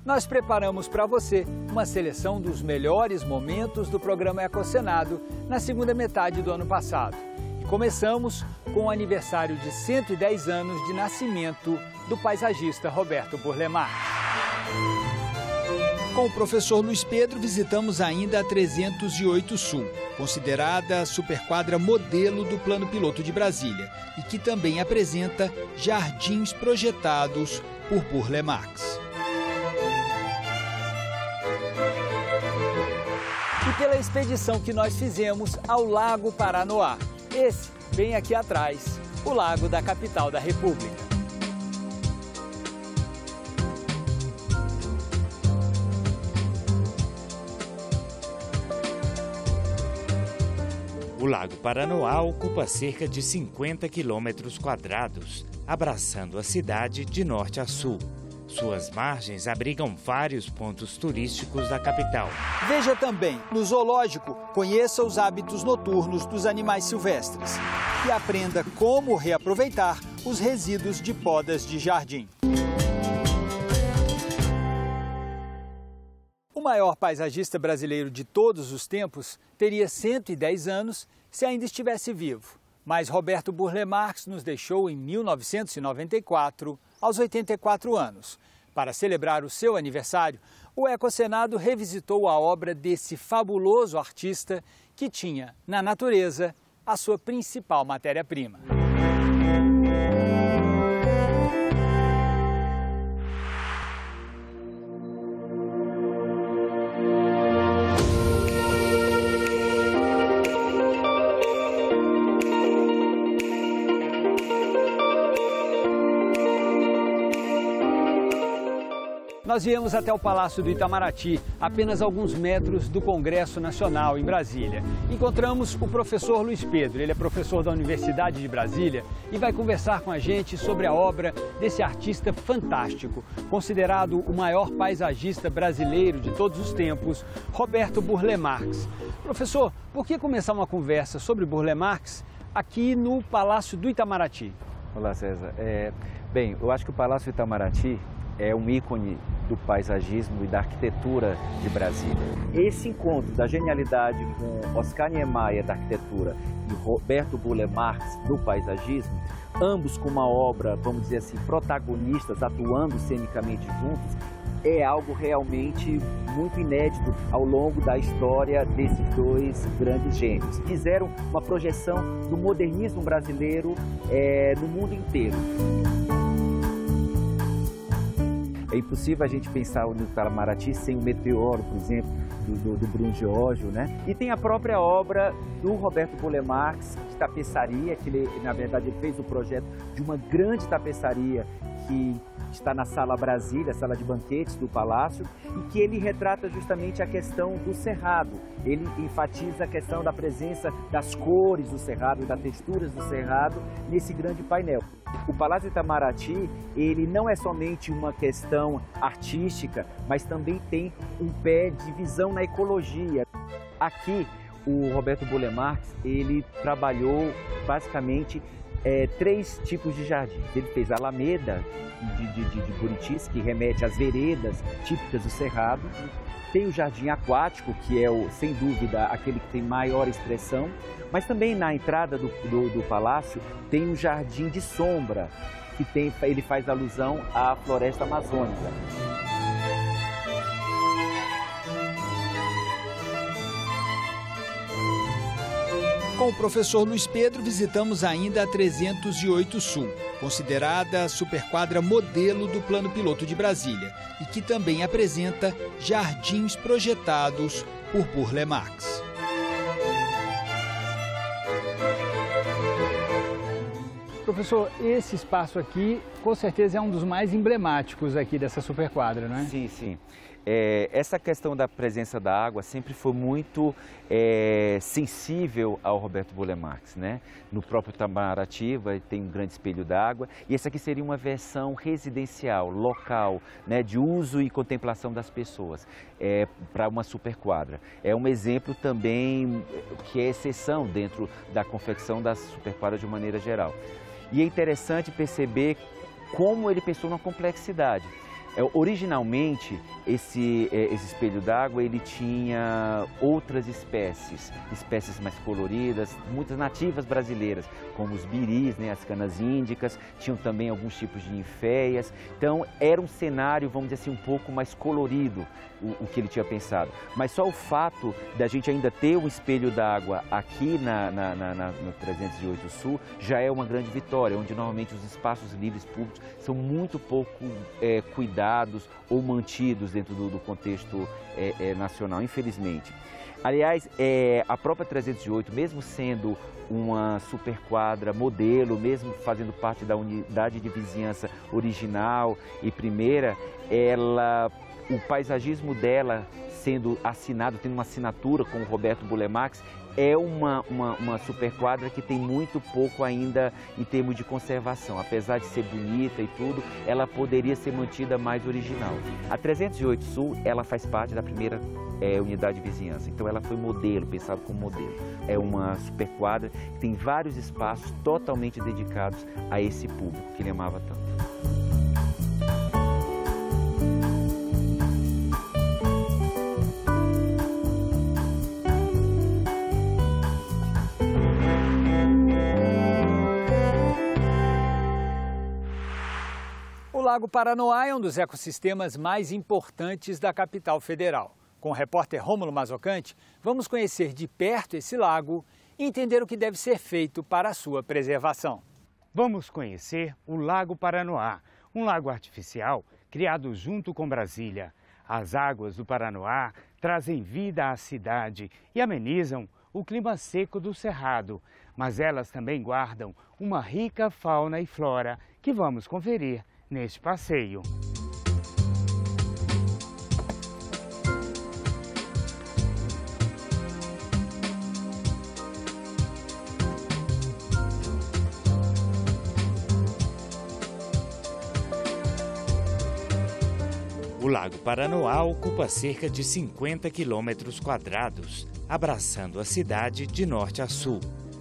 Nós preparamos para você uma seleção dos melhores momentos do programa Ecocenado na segunda metade do ano passado. E começamos com o aniversário de 110 anos de nascimento do paisagista Roberto Burle Marx. Com o professor Luiz Pedro, visitamos ainda a 308 Sul, considerada a superquadra modelo do Plano Piloto de Brasília e que também apresenta jardins projetados por Burle Marx. E pela expedição que nós fizemos ao Lago Paranoá. Esse, bem aqui atrás, o lago da capital da República. O Lago Paranoá ocupa cerca de 50 quilômetros quadrados, abraçando a cidade de norte a sul. Suas margens abrigam vários pontos turísticos da capital. Veja também, no zoológico, conheça os hábitos noturnos dos animais silvestres e aprenda como reaproveitar os resíduos de podas de jardim. O maior paisagista brasileiro de todos os tempos teria 110 anos se ainda estivesse vivo. Mas Roberto Burle Marx nos deixou em 1994, aos 84 anos. Para celebrar o seu aniversário, o Ecocenado revisitou a obra desse fabuloso artista que tinha, na natureza, a sua principal matéria-prima. Nós viemos até o Palácio do Itamaraty, apenas alguns metros do Congresso Nacional, em Brasília. Encontramos o professor Luiz Pedro, ele é professor da Universidade de Brasília e vai conversar com a gente sobre a obra desse artista fantástico, considerado o maior paisagista brasileiro de todos os tempos, Roberto Burle Marx. Professor, por que começar uma conversa sobre Burle Marx aqui no Palácio do Itamaraty? Olá, César. Bem, eu acho que o Palácio do Itamaraty é um ícone do paisagismo e da arquitetura de Brasília. Esse encontro da genialidade com Oscar Niemeyer da arquitetura e Roberto Burle Marx do paisagismo, ambos com uma obra, vamos dizer assim, protagonistas, atuando cenicamente juntos, é algo realmente muito inédito ao longo da história desses dois grandes gênios. Fizeram uma projeção do modernismo brasileiro no mundo inteiro. É impossível a gente pensar no Itamaraty sem o Meteoro, por exemplo, do Bruno Giorgio, né? E tem a própria obra do Roberto Burle Marx, de tapeçaria, que ele, na verdade, ele fez o projeto de uma grande tapeçaria que está na Sala Brasília, a sala de banquetes do Palácio, e que ele retrata justamente a questão do cerrado. Ele enfatiza a questão da presença das cores do cerrado, das texturas do cerrado nesse grande painel. O Palácio Itamaraty, ele não é somente uma questão artística, mas também tem um pé de visão na ecologia. Aqui, o Roberto Burle Marx, ele trabalhou basicamente 3 tipos de jardins. Ele fez a alameda de Buritis, que remete às veredas típicas do cerrado. Tem o jardim aquático, que é, sem dúvida, aquele que tem maior expressão. Mas também na entrada do palácio tem um jardim de sombra, que ele faz alusão à floresta amazônica. Com o professor Luiz Pedro, visitamos ainda a 308 Sul, considerada a superquadra modelo do Plano Piloto de Brasília e que também apresenta jardins projetados por Burle Marx. Professor, esse espaço aqui, com certeza, é um dos mais emblemáticos aqui dessa superquadra, não é? Sim, sim. Essa questão da presença da água sempre foi muito sensível ao Roberto Burle Marx, né? No próprio Itamaraty tem um grande espelho d'água e essa aqui seria uma versão residencial, local, né? De uso e contemplação das pessoas, para uma superquadra. É um exemplo também que é exceção dentro da confecção das superquadras de maneira geral. E é interessante perceber como ele pensou na complexidade. Originalmente, esse espelho d'água ele tinha outras espécies mais coloridas, muitas nativas brasileiras, como os biris, né, as canas índicas, tinham também alguns tipos de ninféias. Então, era um cenário, vamos dizer assim, um pouco mais colorido o que ele tinha pensado. Mas só o fato da gente ainda ter um espelho d'água aqui no 308 Sul já é uma grande vitória, onde normalmente os espaços livres públicos são muito pouco cuidados ou mantidos dentro do contexto nacional, infelizmente. Aliás, a própria 308, mesmo sendo uma superquadra modelo, mesmo fazendo parte da unidade de vizinhança original e primeira, o paisagismo dela sendo assinado, tendo uma assinatura com o Roberto Burle Marx, é uma superquadra que tem muito pouco ainda em termos de conservação. Apesar de ser bonita e tudo, ela poderia ser mantida mais original. A 308 Sul, ela faz parte da primeira unidade de vizinhança, então ela foi modelo, pensado como modelo. É uma superquadra que tem vários espaços totalmente dedicados a esse público que ele amava tanto. O Lago Paranoá é um dos ecossistemas mais importantes da capital federal. Com o repórter Rômulo Mazzocante, vamos conhecer de perto esse lago e entender o que deve ser feito para a sua preservação. Vamos conhecer o Lago Paranoá, um lago artificial criado junto com Brasília. As águas do Paranoá trazem vida à cidade e amenizam o clima seco do Cerrado, mas elas também guardam uma rica fauna e flora que vamos conferir neste passeio. O Lago Paranoá ocupa cerca de 50 quilômetros quadrados, abraçando a cidade de norte a sul.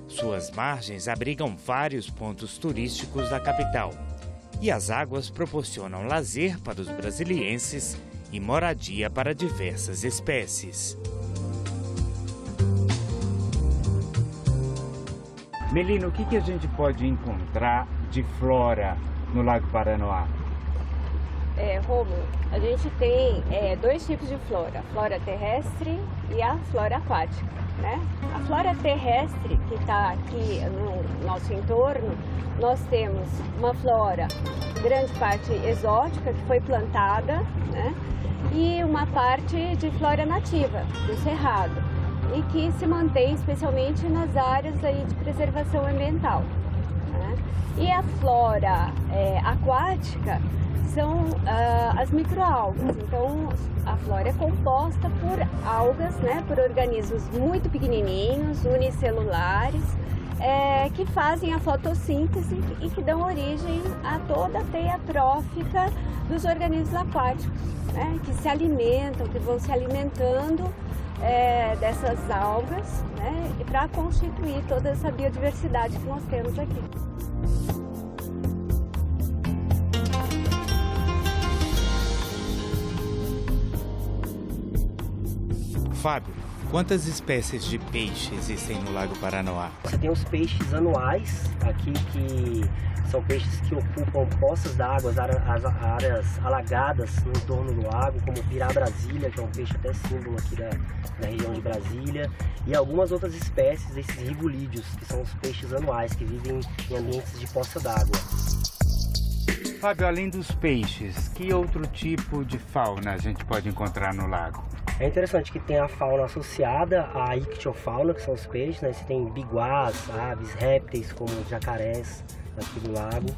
Suas margens abrigam vários pontos turísticos da capital. E as águas proporcionam lazer para os brasilienses e moradia para diversas espécies. Melina, o que a gente pode encontrar de flora no Lago Paranoá? Rômulo, a gente tem dois tipos de flora, a flora terrestre e a flora aquática, né? A flora terrestre, que está aqui no nosso entorno, nós temos uma flora, grande parte exótica, que foi plantada, né? E uma parte de flora nativa, do Cerrado, e que se mantém especialmente nas áreas aí de preservação ambiental, né? E a flora aquática são as microalgas. Então, a flora é composta por algas, né, por organismos muito pequenininhos, unicelulares, que fazem a fotossíntese e que dão origem a toda a teia trófica dos organismos aquáticos, né, que se alimentam, que vão se alimentando dessas algas, né, e para constituir toda essa biodiversidade que nós temos aqui. Fábio, quantas espécies de peixe existem no Lago Paranoá? Você tem os peixes anuais aqui, que são peixes que ocupam poças d'água, as áreas alagadas no entorno do lago, como o pirá Brasília, que é um peixe até símbolo aqui da região de Brasília, e algumas outras espécies desses rigolídeos, que são os peixes anuais, que vivem em ambientes de poça d'água. Fábio, além dos peixes, que outro tipo de fauna a gente pode encontrar no lago? É interessante que tem a fauna associada à ictiofauna, que são os peixes, né? Você tem biguás, aves, répteis, como jacarés aqui do lago.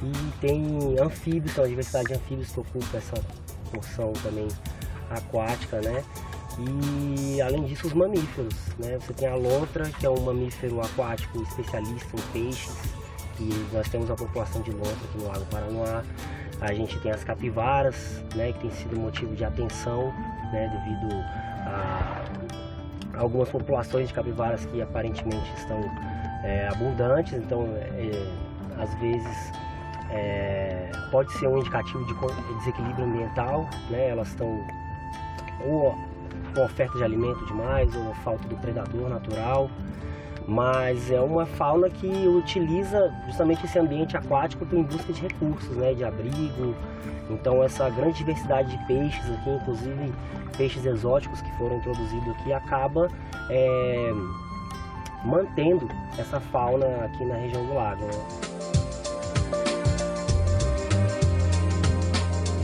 E tem anfíbios, então a diversidade de anfíbios que ocupa essa porção também aquática, né? E além disso os mamíferos, né? Você tem a lontra, que é um mamífero aquático especialista em peixes, e nós temos a população de lontra aqui no Lago Paranoá. A gente tem as capivaras, né, que tem sido motivo de atenção, né, devido a algumas populações de capivaras que aparentemente estão abundantes. Então, às vezes, pode ser um indicativo de desequilíbrio ambiental, né? Elas estão ou com oferta de alimento demais ou falta do predador natural. Mas é uma fauna que utiliza justamente esse ambiente aquático em busca de recursos, né, de abrigo. Então essa grande diversidade de peixes aqui, inclusive peixes exóticos que foram introduzidos aqui, acaba mantendo essa fauna aqui na região do lago, né?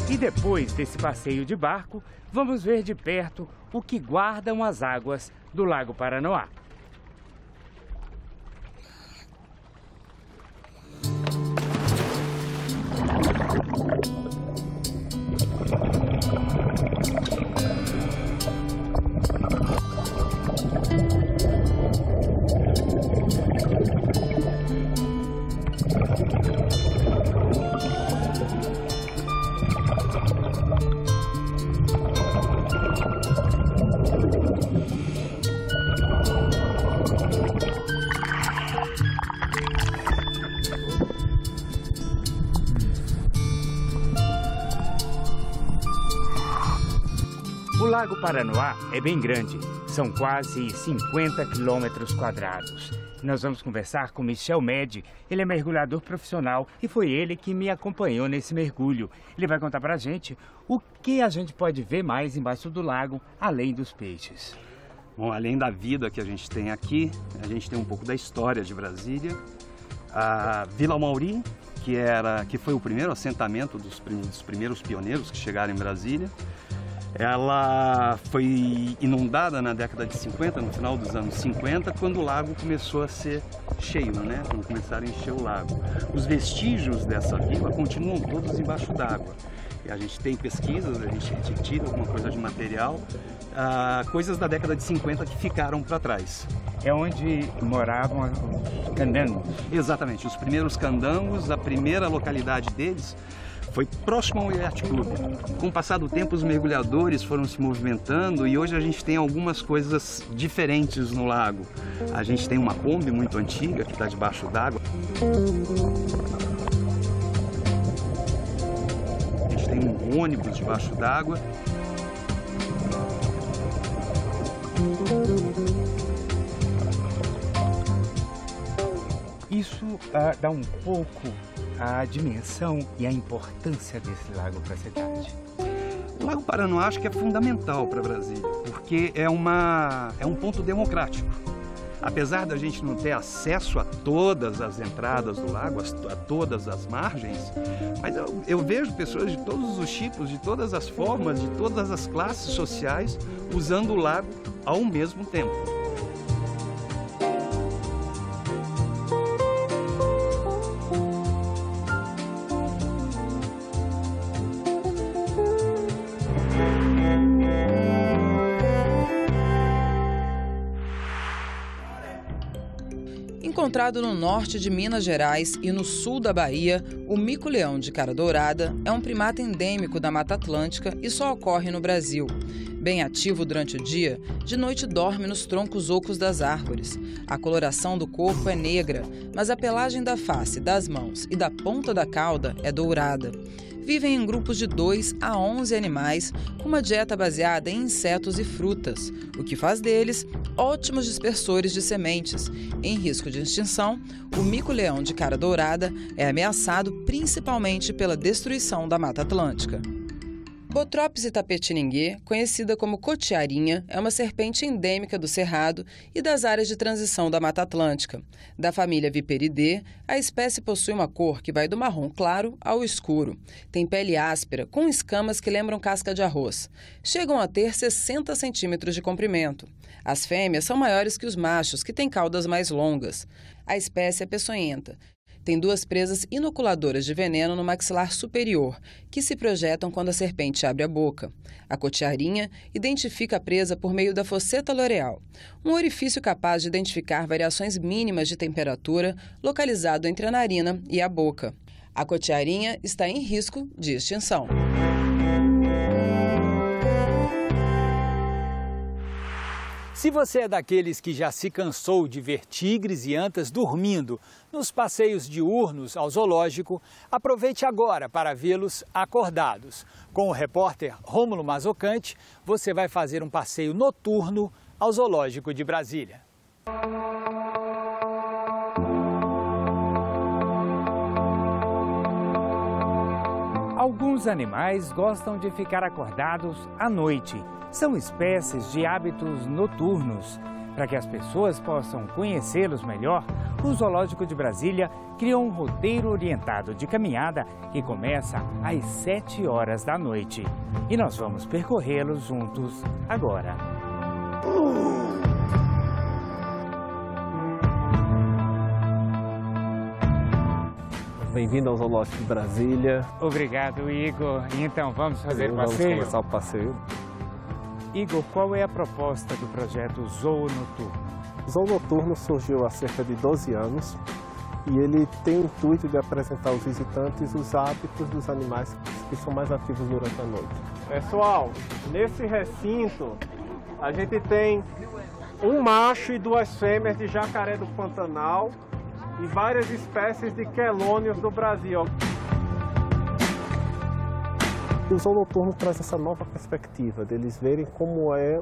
E depois desse passeio de barco, vamos ver de perto o que guardam as águas do Lago Paranoá. O Lago Paranoá é bem grande, são quase 50 quilômetros quadrados. Nós vamos conversar com Michel Medi, ele é mergulhador profissional e foi ele que me acompanhou nesse mergulho. Ele vai contar pra gente o que a gente pode ver mais embaixo do lago, além dos peixes. Bom, além da vida que a gente tem aqui, a gente tem um pouco da história de Brasília. A Vila Mauri, que foi o primeiro assentamento dos primeiros pioneiros que chegaram em Brasília. Ela foi inundada na década de 50, no final dos anos 50, quando o lago começou a ser cheio, né? Quando começaram a encher o lago. Os vestígios dessa vila continuam todos embaixo d'água. E a gente tem pesquisas, a gente tira alguma coisa de material, coisas da década de 50 que ficaram para trás. É onde moravam os candangos? Exatamente, os primeiros candangos, a primeira localidade deles foi próximo ao Yacht Club. Com o passar do tempo, os mergulhadores foram se movimentando e hoje a gente tem algumas coisas diferentes no lago. A gente tem uma Kombi muito antiga que está debaixo d'água. A gente tem um ônibus debaixo d'água. Isso dá um pouco a dimensão e a importância desse lago para a cidade. O Lago Paranoá acho que é fundamental para Brasília, porque é um ponto democrático. Apesar da gente não ter acesso a todas as entradas do lago, a todas as margens, mas eu vejo pessoas de todos os tipos, de todas as formas, de todas as classes sociais usando o lago ao mesmo tempo. Encontrado no norte de Minas Gerais e no sul da Bahia, o mico-leão de cara dourada é um primata endêmico da Mata Atlântica e só ocorre no Brasil. Bem ativo durante o dia, de noite dorme nos troncos ocos das árvores. A coloração do corpo é negra, mas a pelagem da face, das mãos e da ponta da cauda é dourada. Vivem em grupos de 2 a 11 animais, com uma dieta baseada em insetos e frutas, o que faz deles ótimos dispersores de sementes. Em risco de extinção, o mico-leão de cara dourada é ameaçado principalmente pela destruição da Mata Atlântica. Bothrops itapetininguê, conhecida como cotiarinha, é uma serpente endêmica do Cerrado e das áreas de transição da Mata Atlântica. Da família Viperidae, a espécie possui uma cor que vai do marrom claro ao escuro. Tem pele áspera, com escamas que lembram casca de arroz. Chegam a ter 60 centímetros de comprimento. As fêmeas são maiores que os machos, que têm caudas mais longas. A espécie é peçonhenta. Tem 2 presas inoculadoras de veneno no maxilar superior, que se projetam quando a serpente abre a boca. A cotiarinha identifica a presa por meio da fosseta loreal, um orifício capaz de identificar variações mínimas de temperatura localizado entre a narina e a boca. A cotiarinha está em risco de extinção. Se você é daqueles que já se cansou de ver tigres e antas dormindo nos passeios diurnos ao zoológico, aproveite agora para vê-los acordados. Com o repórter Rômulo Mazzocante, você vai fazer um passeio noturno ao Zoológico de Brasília. Alguns animais gostam de ficar acordados à noite. São espécies de hábitos noturnos. Para que as pessoas possam conhecê-los melhor, o Zoológico de Brasília criou um roteiro orientado de caminhada que começa às 7 horas da noite. E nós vamos percorrê-los juntos agora. Bem-vindo ao Zoológico de Brasília. Obrigado, Igor. Então, vamos fazer o passeio? Vamos começar o passeio. Igor, qual é a proposta do projeto Zoo Noturno? O Zoo Noturno surgiu há cerca de 12 anos e ele tem o intuito de apresentar aos visitantes os hábitos dos animais que são mais ativos durante a noite. Pessoal, nesse recinto a gente tem um macho e 2 fêmeas de jacaré do Pantanal e várias espécies de quelônios do Brasil. O Zoo Noturno traz essa nova perspectiva deles verem como é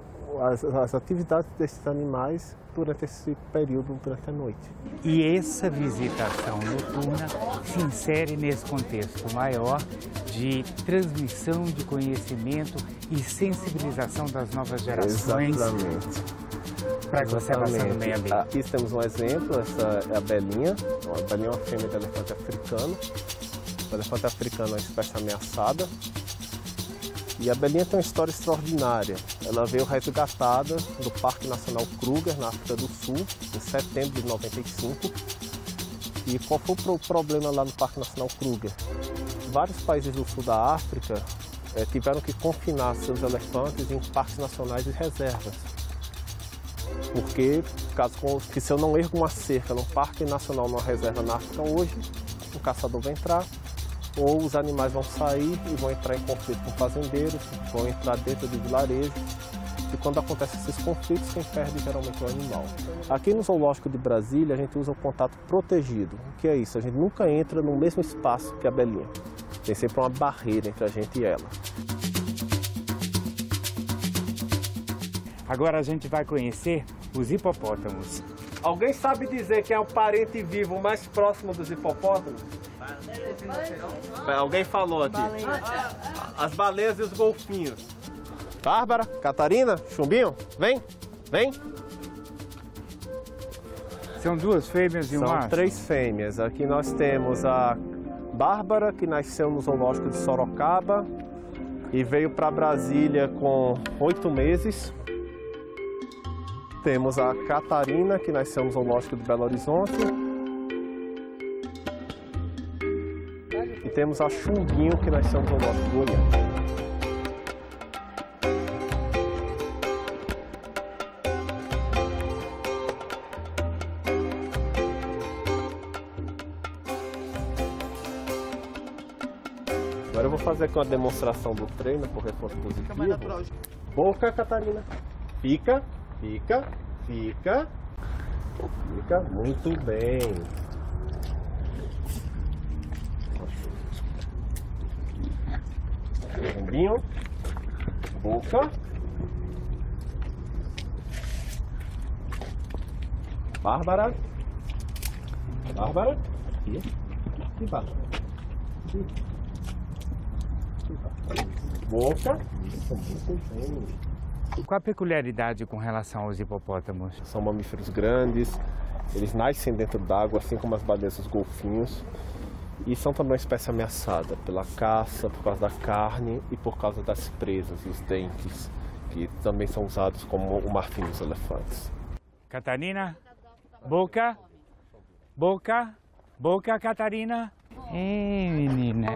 as atividades desses animais durante esse período, durante a noite. E essa visitação noturna se insere nesse contexto maior de transmissão de conhecimento e sensibilização das novas gerações. Exatamente. Para que você passe no meio ambiente. Aqui temos um exemplo, essa é a Belinha. A Belinha é uma fêmea de elefante africano. O elefante africano é uma espécie ameaçada. E a Belinha tem uma história extraordinária. Ela veio resgatada do Parque Nacional Kruger, na África do Sul, em setembro de 95. E qual foi o problema lá no Parque Nacional Kruger? Vários países do sul da África tiveram que confinar seus elefantes em parques nacionais e reservas. Porque, se eu não ergo uma cerca num parque nacional, numa reserva na África hoje, o caçador vai entrar, ou os animais vão sair e vão entrar em conflito com fazendeiros, vão entrar dentro de vilarejos. E quando acontecem esses conflitos, quem perde geralmente é o animal. Aqui no Zoológico de Brasília, a gente usa o contato protegido. O que é isso? A gente nunca entra no mesmo espaço que a Belinha. Tem sempre uma barreira entre a gente e ela. Agora a gente vai conhecer os hipopótamos. Alguém sabe dizer quem é o parente vivo mais próximo dos hipopótamos? Alguém falou aqui. As baleias e os golfinhos. Bárbara, Catarina, Chumbinho, vem, vem. São 2 fêmeas e um macho? São 3 fêmeas. Aqui nós temos a Bárbara, que nasceu no Zoológico de Sorocaba e veio para Brasília com 8 meses. Temos a Catarina, que nasceu no Zoológico de Belo Horizonte. E temos a Chumbinho, que nasceu no Zoológico de Goiânia. Agora eu vou fazer aqui uma demonstração do treino por reforço positivo. Boca, Catarina. Fica, fica, fica. Fica muito bem. Chumbinho. Boca. Bárbara. Bárbara. E Bárbara. Boca. Isso, muito bem. Qual a peculiaridade com relação aos hipopótamos? São mamíferos grandes, eles nascem dentro d'água, assim como as baleias e os golfinhos. E são também uma espécie ameaçada pela caça, por causa da carne e por causa das presas e os dentes, que também são usados como o marfim dos elefantes. Catarina, boca, boca, Boca, Catarina. Menina.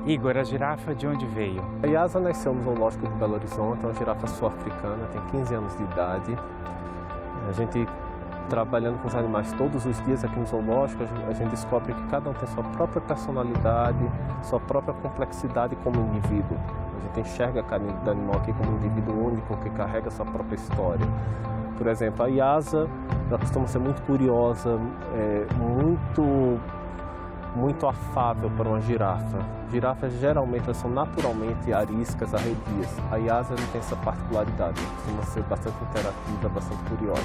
Igor, a girafa de onde veio? A Yasa nasceu no Zoológico de Belo Horizonte, é uma girafa sul-africana, tem 15 anos de idade. A gente, trabalhando com os animais todos os dias aqui no zoológico, a gente descobre que cada um tem sua própria personalidade, sua própria complexidade como indivíduo. A gente enxerga cada animal aqui como um indivíduo único que carrega sua própria história. Por exemplo, a Yasa, ela costuma ser muito curiosa, muito afável para uma girafa. Girafas geralmente elas são naturalmente ariscas, arredias. A Yasa não tem essa particularidade, ela costuma ser bastante interativa, bastante curiosa.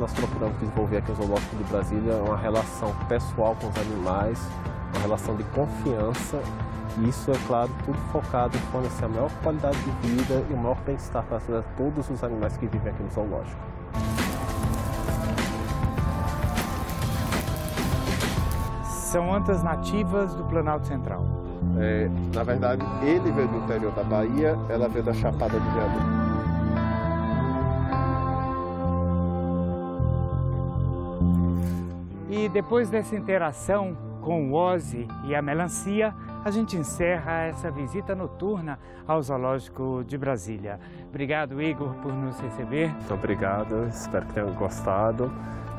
Nós procuramos desenvolver aqui no Zoológico de Brasília uma relação pessoal com os animais, uma relação de confiança. E isso, é claro, tudo focado em fornecer a maior qualidade de vida e o maior bem-estar para todos os animais que vivem aqui no zoológico. São antas nativas do Planalto Central. Na verdade, ele veio do interior da Bahia, ela veio da Chapada do Diamantina. E depois dessa interação com o Ozzy e a melancia, a gente encerra essa visita noturna ao Zoológico de Brasília. Obrigado, Igor, por nos receber. Muito obrigado, espero que tenham gostado.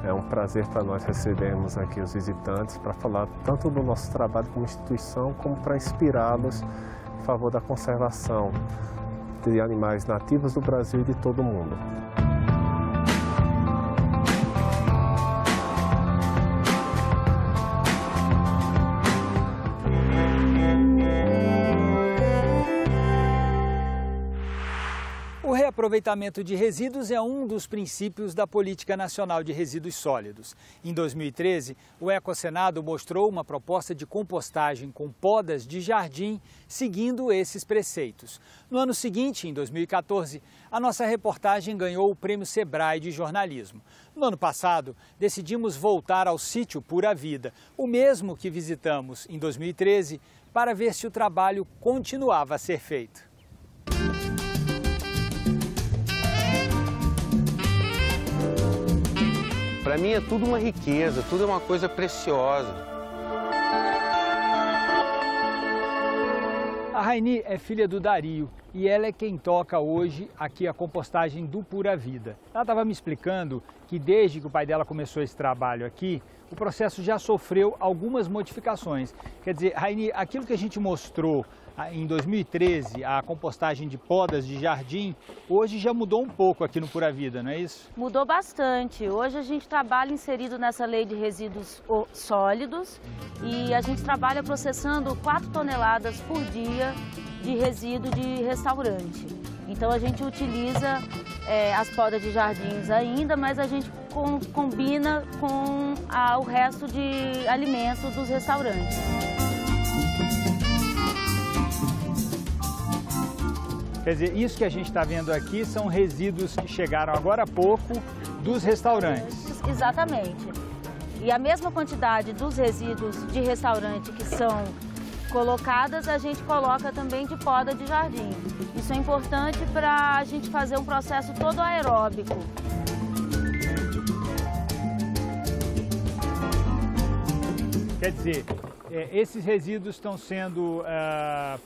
É um prazer para nós recebermos aqui os visitantes para falar tanto do nosso trabalho como instituição, como para inspirá-los em favor da conservação de animais nativos do Brasil e de todo o mundo. O reaproveitamento de resíduos é um dos princípios da Política Nacional de Resíduos Sólidos. Em 2013, o Ecosenado mostrou uma proposta de compostagem com podas de jardim, seguindo esses preceitos. No ano seguinte, em 2014, a nossa reportagem ganhou o Prêmio Sebrae de Jornalismo. No ano passado, decidimos voltar ao sítio Pura Vida, o mesmo que visitamos em 2013, para ver se o trabalho continuava a ser feito. Para mim é tudo uma riqueza, tudo é uma coisa preciosa. A Raini é filha do Dario e ela é quem toca hoje aqui a compostagem do Pura Vida. Ela estava me explicando que desde que o pai dela começou esse trabalho aqui, o processo já sofreu algumas modificações. Quer dizer, Raini, aquilo que a gente mostrou em 2013, a compostagem de podas de jardim, hoje já mudou um pouco aqui no Pura Vida, não é isso? Mudou bastante. Hoje a gente trabalha inserido nessa lei de resíduos sólidos e a gente trabalha processando 4 toneladas por dia de resíduo de restaurante. Então a gente utiliza as podas de jardins ainda, mas a gente combina com o resto de alimento dos restaurantes. Quer dizer, isso que a gente está vendo aqui são resíduos que chegaram agora há pouco dos restaurantes. Exatamente. E a mesma quantidade dos resíduos de restaurante que são colocadas, a gente coloca também de poda de jardim. Isso é importante para a gente fazer um processo todo aeróbico. Quer dizer, esses resíduos estão sendo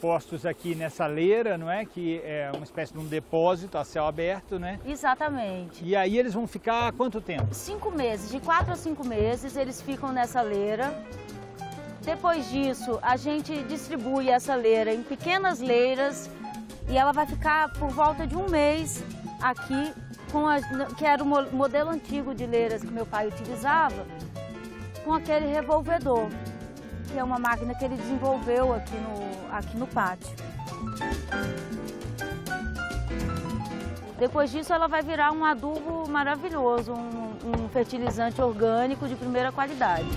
postos aqui nessa leira, não é? Que é uma espécie de um depósito a céu aberto, né? Exatamente. E aí eles vão ficar quanto tempo? 5 meses, de 4 a 5 meses eles ficam nessa leira. Depois disso, a gente distribui essa leira em pequenas leiras e ela vai ficar por volta de 1 mês aqui, que era o modelo antigo de leiras que meu pai utilizava, com aquele revolvedor, que é uma máquina que ele desenvolveu aqui no pátio. Depois disso, ela vai virar um adubo maravilhoso, um fertilizante orgânico de primeira qualidade.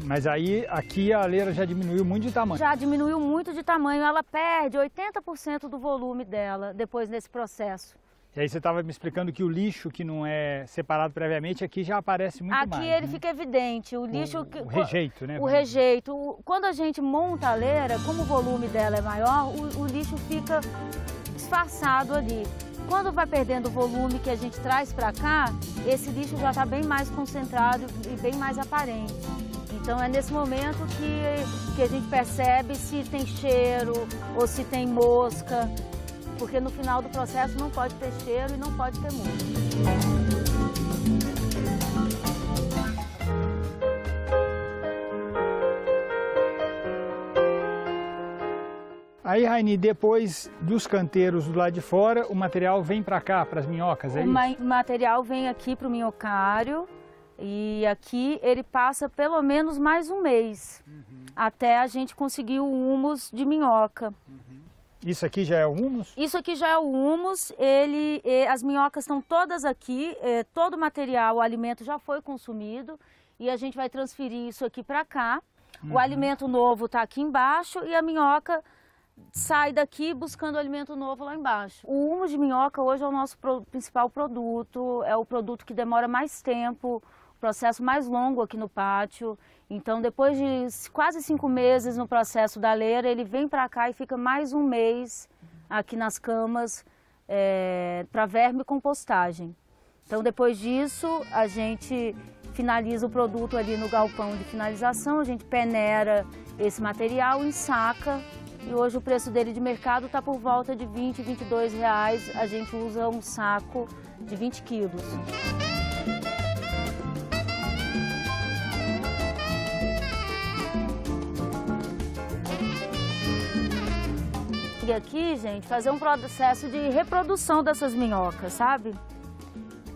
Mas aí, aqui a leira já diminuiu muito de tamanho. Já diminuiu muito de tamanho, ela perde 80% do volume dela depois desse processo. E aí você estava me explicando que o lixo que não é separado previamente aqui já aparece muito mais. Aqui ele fica evidente, o lixo... O rejeito, né? O rejeito. Quando a gente monta a leira, como o volume dela é maior, o lixo fica disfarçado ali. Quando vai perdendo o volume que a gente traz para cá, esse lixo já está bem mais concentrado e bem mais aparente. Então é nesse momento que a gente percebe se tem cheiro ou se tem mosca, porque no final do processo não pode ter cheiro e não pode ter mosca. Aí, Rainy, depois dos canteiros do lado de fora, o material vem para cá, para as minhocas, é isso? O material vem aqui para o minhocário e aqui ele passa pelo menos mais um mês, até a gente conseguir o humus de minhoca. Isso aqui já é o humus? Isso aqui já é o humus, as minhocas estão todas aqui, todo o material, o alimento já foi consumido e a gente vai transferir isso aqui para cá. O alimento novo está aqui embaixo e a minhoca sai daqui buscando alimento novo lá embaixo. O humus de minhoca hoje é o nosso principal produto, é o produto que demora mais tempo, o processo mais longo aqui no pátio. Então, depois de quase 5 meses no processo da leira, ele vem para cá e fica mais um mês aqui nas camas para verme e compostagem. Então, depois disso, a gente finaliza o produto ali no galpão de finalização, a gente peneira esse material, ensaca. E hoje o preço dele de mercado está por volta de R$20, R$22. A gente usa um saco de 20 quilos. E aqui, gente, fazer um processo de reprodução dessas minhocas, sabe?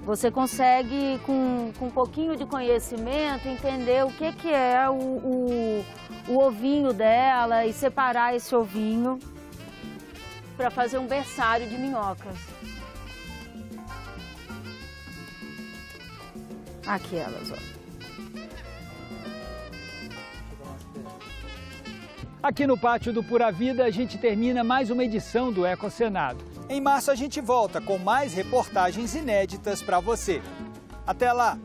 Você consegue, com um pouquinho de conhecimento, entender o que é o ovinho dela e separar esse ovinho para fazer um berçário de minhocas. Aqui elas, ó. Aqui no pátio do Pura Vida a gente termina mais uma edição do Ecocenado. Em março a gente volta com mais reportagens inéditas para você. Até lá!